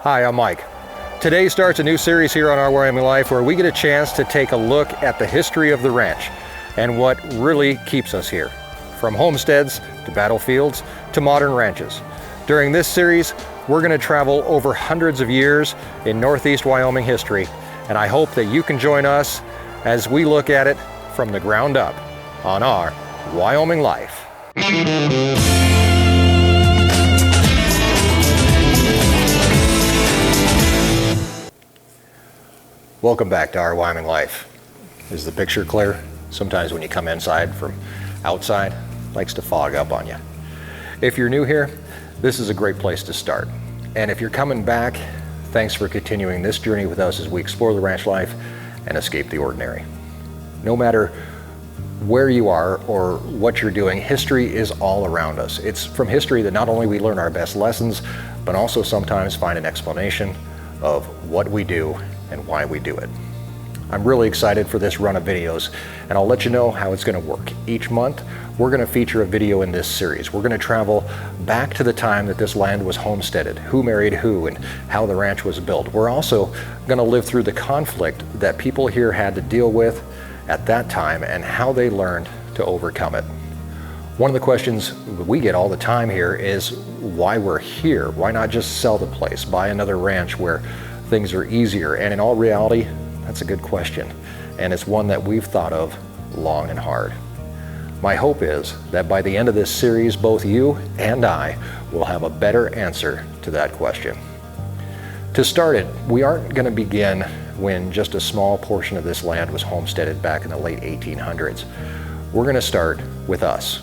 Hi, I'm Mike. Today starts a new series here on Our Wyoming Life where we get a chance to take a look at the history of the ranch and what really keeps us here, from homesteads to battlefields to modern ranches. During this series, we're going to travel over hundreds of years in Northeast Wyoming history, and I hope that you can join us as we look at it from the ground up on Our Wyoming Life. Welcome back to Our Wyoming Life. Is the picture clear? Sometimes when you come inside from outside, it likes to fog up on you. If you're new here, this is a great place to start. And if you're coming back, thanks for continuing this journey with us as we explore the ranch life and escape the ordinary. No matter where you are or what you're doing, history is all around us. It's from history that not only we learn our best lessons, but also sometimes find an explanation of what we do and why we do it. I'm really excited for this run of videos, and I'll let you know how it's going to work. Each month, we're going to feature a video in this series. We're going to travel back to the time that this land was homesteaded, who married who, and how the ranch was built. We're also going to live through the conflict that people here had to deal with at that time and how they learned to overcome it. One of the questions we get all the time here is why we're here. Why not just sell the place, buy another ranch where things are easier? And in all reality, that's a good question, and it's one that we've thought of long and hard. My hope is that by the end of this series, both you and I will have a better answer to that question. To start it, we aren't going to begin when just a small portion of this land was homesteaded back in the late 1800s. We're going to start with us,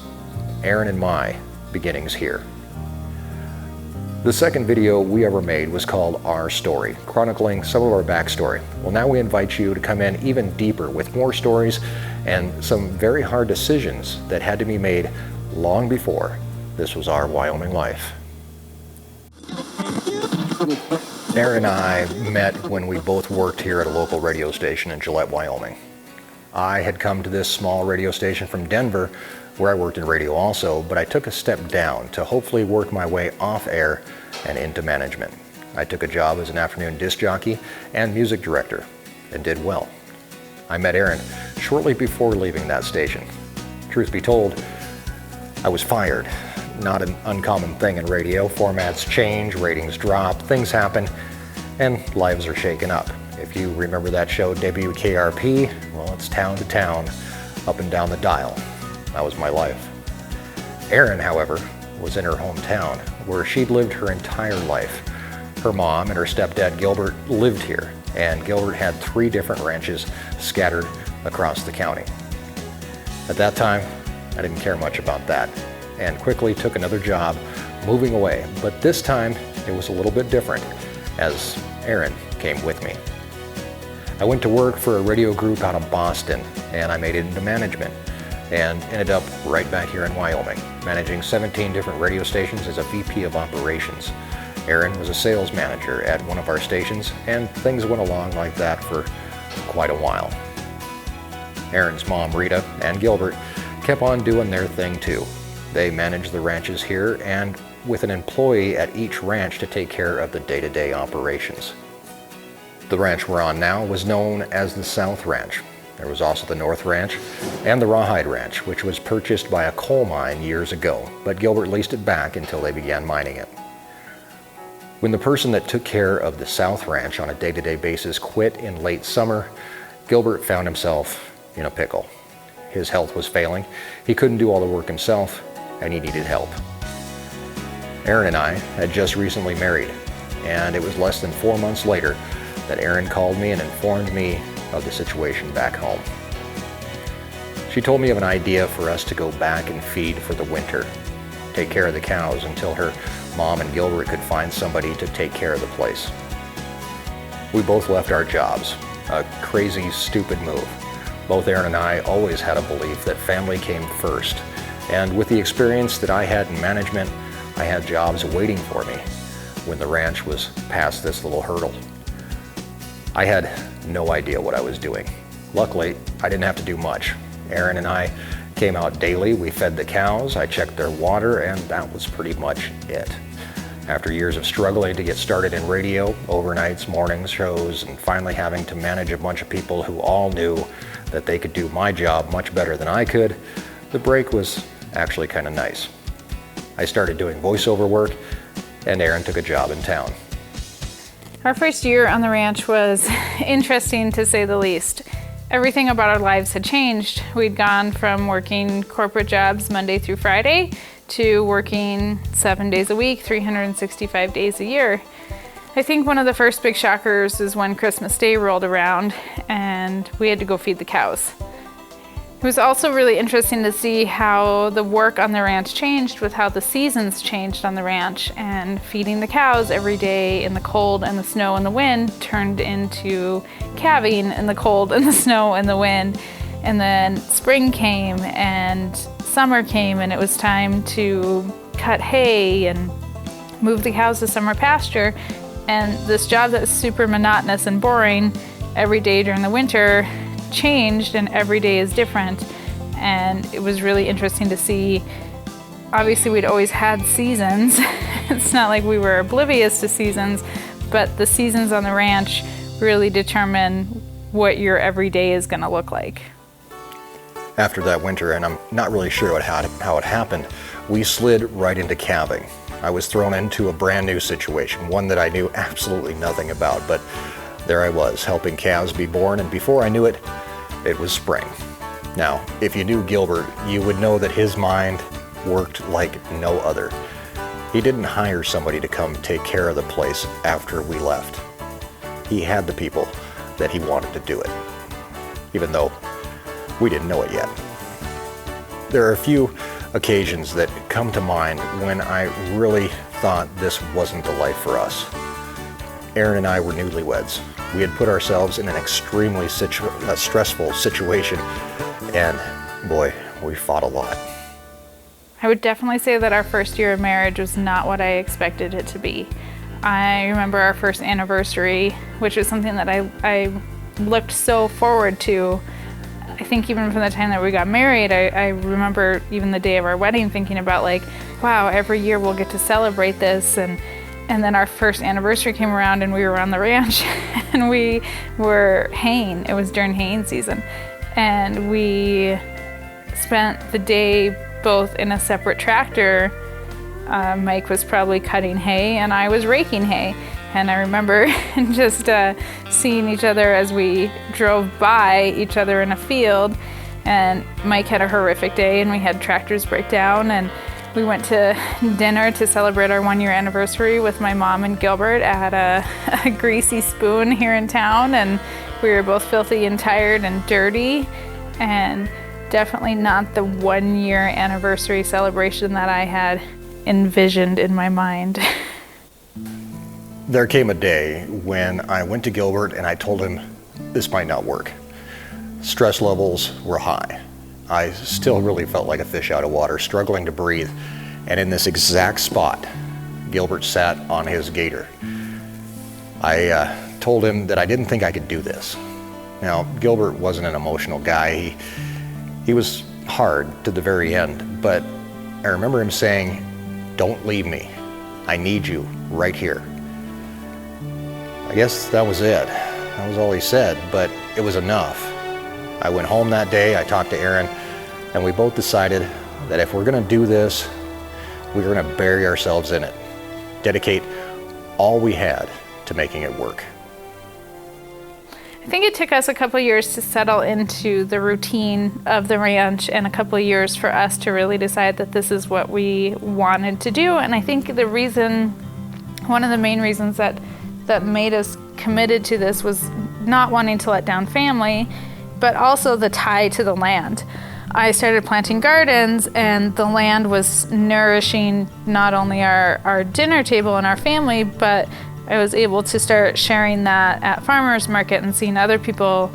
Erin and my beginnings here. The second video we ever made was called Our Story, chronicling some of our backstory. Well, now we invite you to come in even deeper with more stories and some very hard decisions that had to be made long before this was Our Wyoming Life. Erin and I met when we both worked here at a local radio station in Gillette, Wyoming. I had come to this small radio station from Denver, where I worked in radio also, but I took a step down to hopefully work my way off air and into management. I took a job as an afternoon disc jockey and music director and did well. I met Erin shortly before leaving that station. Truth be told, I was fired. Not an uncommon thing in radio. Formats change, ratings drop, things happen, and lives are shaken up. If you remember that show WKRP, well, it's town to town, up and down the dial. That was my life. Erin, however, was in her hometown, where she'd lived her entire life. Her mom and her stepdad Gilbert lived here, and Gilbert had 3 different ranches scattered across the county. At that time, I didn't care much about that, and quickly took another job, moving away. But this time, it was a little bit different, as Erin came with me. I went to work for a radio group out of Boston, and I made it into management, and ended up right back here in Wyoming, managing 17 different radio stations as a VP of operations. Erin was a sales manager at one of our stations, and things went along like that for quite a while. Erin's mom, Rita, and Gilbert kept on doing their thing too. They managed the ranches here, and with an employee at each ranch to take care of the day-to-day operations. The ranch we're on now was known as the South Ranch. There was also the North Ranch and the Rawhide Ranch, which was purchased by a coal mine years ago, but Gilbert leased it back until they began mining it. When the person that took care of the South Ranch on a day-to-day basis quit in late summer, Gilbert found himself in a pickle. His health was failing, he couldn't do all the work himself, and he needed help. Erin and I had just recently married, and it was less than 4 months later that Erin called me and informed me of the situation back home. She told me of an idea for us to go back and feed for the winter, take care of the cows until her mom and Gilbert could find somebody to take care of the place. We both left our jobs, a crazy, stupid move. Both Erin and I always had a belief that family came first, and with the experience that I had in management, I had jobs waiting for me when the ranch was past this little hurdle. I had no idea what I was doing. Luckily, I didn't have to do much. Erin and I came out daily, we fed the cows, I checked their water, and that was pretty much it. After years of struggling to get started in radio, overnights, mornings, shows, and finally having to manage a bunch of people who all knew that they could do my job much better than I could, the break was actually kind of nice. I started doing voiceover work, and Erin took a job in town. Our first year on the ranch was interesting, to say the least. Everything about our lives had changed. We'd gone from working corporate jobs Monday through Friday to working 7 days a week, 365 days a year. I think one of the first big shockers is when Christmas Day rolled around and we had to go feed the cows. It was also really interesting to see how the work on the ranch changed with how the seasons changed on the ranch, and feeding the cows every day in the cold and the snow and the wind turned into calving in the cold and the snow and the wind. And then spring came and summer came, and it was time to cut hay and move the cows to summer pasture. And this job that was super monotonous and boring every day during the winter changed, and every day is different. And it was really interesting to see. Obviously, we'd always had seasons. It's not like we were oblivious to seasons, but the seasons on the ranch really determine what your every day is going to look like. After that winter, and I'm not really sure how it happened, we slid right into calving. I was thrown into a brand new situation, one that I knew absolutely nothing about, but there I was, helping calves be born, and before I knew it, it was spring. Now, if you knew Gilbert, you would know that his mind worked like no other. He didn't hire somebody to come take care of the place after we left. He had the people that he wanted to do it, even though we didn't know it yet. There are a few occasions that come to mind when I really thought this wasn't the life for us. Erin and I were newlyweds. We had put ourselves in an extremely stressful situation, and boy, we fought a lot. I would definitely say that our first year of marriage was not what I expected it to be. I remember our first anniversary, which was something that I looked so forward to. I think even from the time that we got married, I remember even the day of our wedding thinking about, like, wow, every year we'll get to celebrate this. And then our first anniversary came around and we were on the ranch and we were haying. It was during haying season. And we spent the day both in a separate tractor. Mike was probably cutting hay and I was raking hay. And I remember just seeing each other as we drove by each other in a field. And Mike had a horrific day and we had tractors break down, and we went to dinner to celebrate our 1-year anniversary with my mom and Gilbert at a Greasy Spoon here in town. And we were both filthy and tired and dirty, and definitely not the 1-year anniversary celebration that I had envisioned in my mind. There came a day when I went to Gilbert and I told him this might not work. Stress levels were high. I still really felt like a fish out of water, struggling to breathe. And in this exact spot, Gilbert sat on his gator. I told him that I didn't think I could do this. Now, Gilbert wasn't an emotional guy. He was hard to the very end, but I remember him saying, "Don't leave me. I need you right here." I guess that was it. That was all he said, but it was enough. I went home that day, I talked to Erin, and we both decided that if we're gonna do this, we're gonna bury ourselves in it, dedicate all we had to making it work. I think it took us a couple of years to settle into the routine of the ranch, and a couple of years for us to really decide that this is what we wanted to do. And I think one of the main reasons that made us committed to this was not wanting to let down family, but also the tie to the land. I started planting gardens, and the land was nourishing not only our dinner table and our family, but I was able to start sharing that at farmers market and seeing other people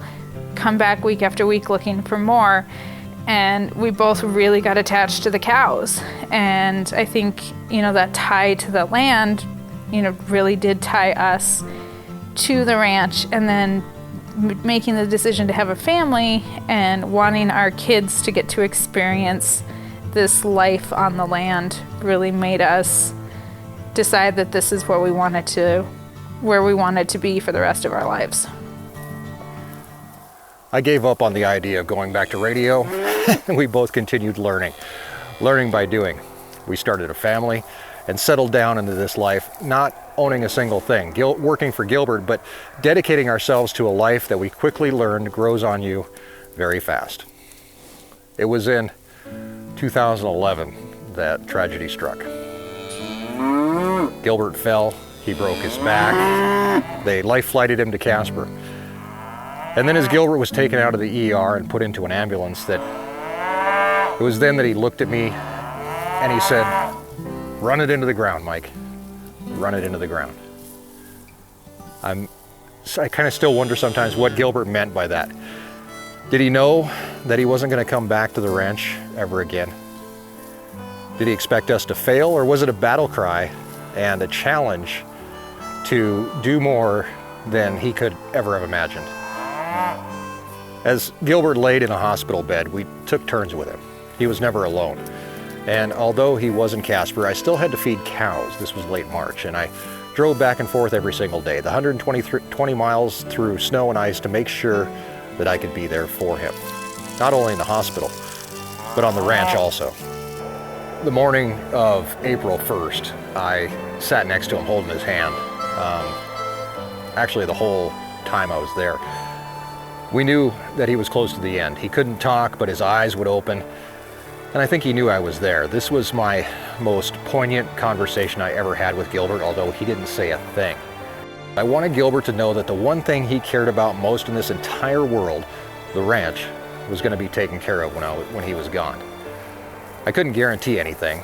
come back week after week looking for more. And we both really got attached to the cows. And I think, that tie to the land, really did tie us to the ranch. And then making the decision to have a family and wanting our kids to get to experience this life on the land really made us decide that this is where we wanted to be for the rest of our lives. I gave up on the idea of going back to radio, and we both continued learning by doing. We started a family and settled down into this life, not owning a single thing, working for Gilbert, but dedicating ourselves to a life that we quickly learned grows on you very fast. It was in 2011 that tragedy struck. Gilbert fell, he broke his back, they life-flighted him to Casper. And then as Gilbert was taken out of the ER and put into an ambulance, it was then that he looked at me and he said, "Run it into the ground, Mike. Run it into the ground." I kind of still wonder sometimes what Gilbert meant by that. Did he know that he wasn't going to come back to the ranch ever again? Did he expect us to fail, or was it a battle cry and a challenge to do more than he could ever have imagined? As Gilbert laid in a hospital bed, we took turns with him. He was never alone. And although he was in Casper, I still had to feed cows. This was late March, and I drove back and forth every single day, the 120 miles through snow and ice to make sure that I could be there for him. Not only in the hospital, but on the ranch also. The morning of April 1st, I sat next to him holding his hand. Actually, the whole time I was there. We knew that he was close to the end. He couldn't talk, but his eyes would open. And I think he knew I was there. This was my most poignant conversation I ever had with Gilbert, although he didn't say a thing. I wanted Gilbert to know that the one thing he cared about most in this entire world, the ranch, was going to be taken care of when he was gone. I couldn't guarantee anything,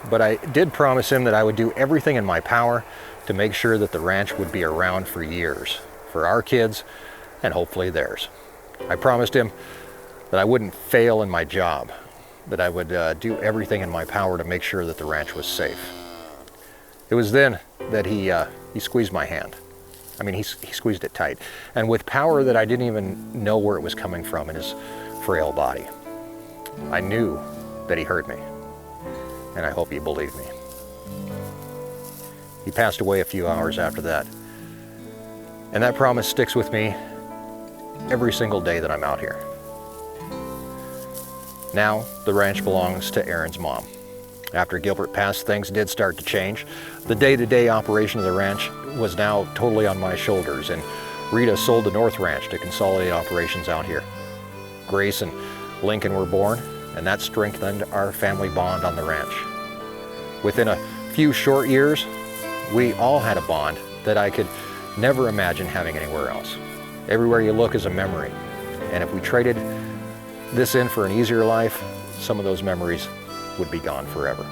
but I did promise him that I would do everything in my power to make sure that the ranch would be around for years, for our kids and hopefully theirs. I promised him that I wouldn't fail in my job, that I would do everything in my power to make sure that the ranch was safe. It was then that he squeezed my hand. I mean, he squeezed it tight, and with power that I didn't even know where it was coming from in his frail body. I knew that he heard me, and I hope he believed me. He passed away a few hours after that, and that promise sticks with me every single day that I'm out here. Now, the ranch belongs to Erin's mom. After Gilbert passed, things did start to change. The day-to-day operation of the ranch was now totally on my shoulders, and Rita sold the North Ranch to consolidate operations out here. Grace and Lincoln were born, and that strengthened our family bond on the ranch. Within a few short years, we all had a bond that I could never imagine having anywhere else. Everywhere you look is a memory, and if we traded this in for an easier life, some of those memories would be gone forever.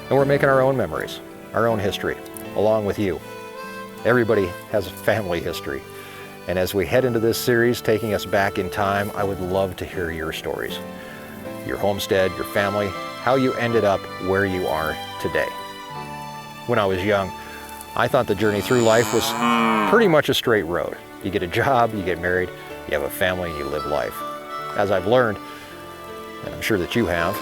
And we're making our own memories, our own history, along with you. Everybody has a family history. And as we head into this series, taking us back in time, I would love to hear your stories. Your homestead, your family, how you ended up where you are today. When I was young, I thought the journey through life was pretty much a straight road. You get a job, you get married, you have a family, and you live life. As I've learned, and I'm sure that you have,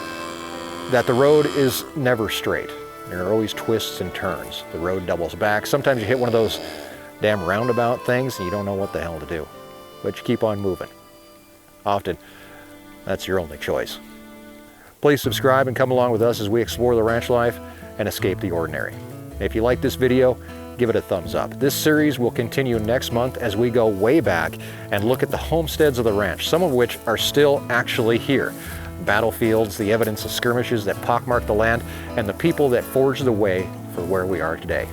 that the road is never straight. There are always twists and turns. The road doubles back. Sometimes you hit one of those damn roundabout things and you don't know what the hell to do, but you keep on moving. Often, that's your only choice. Please subscribe and come along with us as we explore the ranch life and escape the ordinary. If you like this video, give it a thumbs up. This series will continue next month as we go way back and look at the homesteads of the ranch, some of which are still actually here. Battlefields, the evidence of skirmishes that pockmarked the land, and the people that forged the way for where we are today.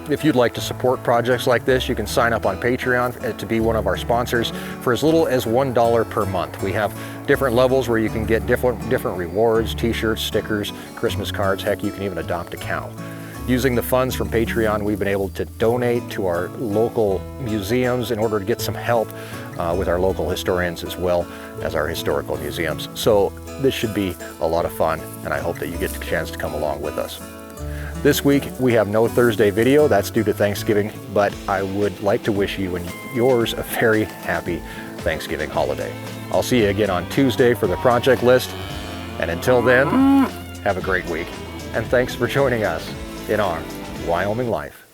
If you'd like to support projects like this, you can sign up on Patreon to be one of our sponsors for as little as $1 per month. We have different levels where you can get different rewards, t-shirts, stickers, Christmas cards, heck, you can even adopt a cow. Using the funds from Patreon, we've been able to donate to our local museums in order to get some help with our local historians as well as our historical museums. So this should be a lot of fun, and I hope that you get the chance to come along with us. This week, we have no Thursday video. That's due to Thanksgiving, but I would like to wish you and yours a very happy Thanksgiving holiday. I'll see you again on Tuesday for the project list, and until then, have a great week. and thanks for joining us in Our Wyoming Life.